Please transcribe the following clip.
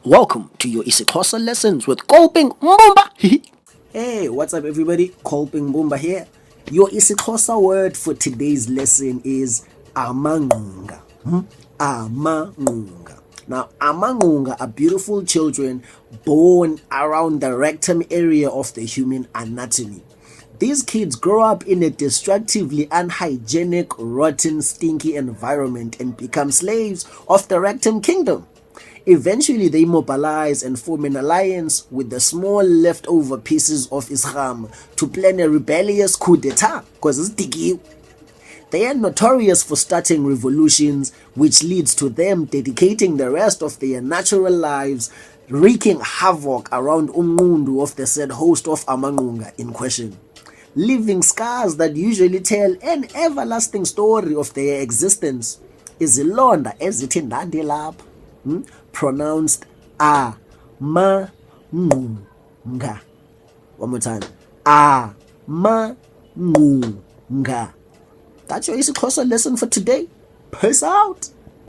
Welcome to your IsiXhosa lessons with Kolping Mbumba. Hey, what's up everybody? Kolping Mbumba here. Your IsiXhosa word for today's lesson is Amangqunga. Amangqunga. Now, Amangqunga are beautiful children born around the rectum area of the human anatomy. These kids grow up in a destructively unhygienic, rotten, stinky environment and become slaves of the rectum kingdom. Eventually, they mobilize and form an alliance with the small leftover pieces of Islam to plan a rebellious coup d'etat, because it's digi. They are notorious for starting revolutions, which leads to them dedicating the rest of their natural lives wreaking havoc around umnqundu of the said host of Amangqunga in question, leaving scars that usually tell an everlasting story of their existence. Izilonda, ezithi pronounced Amangqunga. One more time. Amangqunga. That's your IsiXhosa lesson for today. Peace out.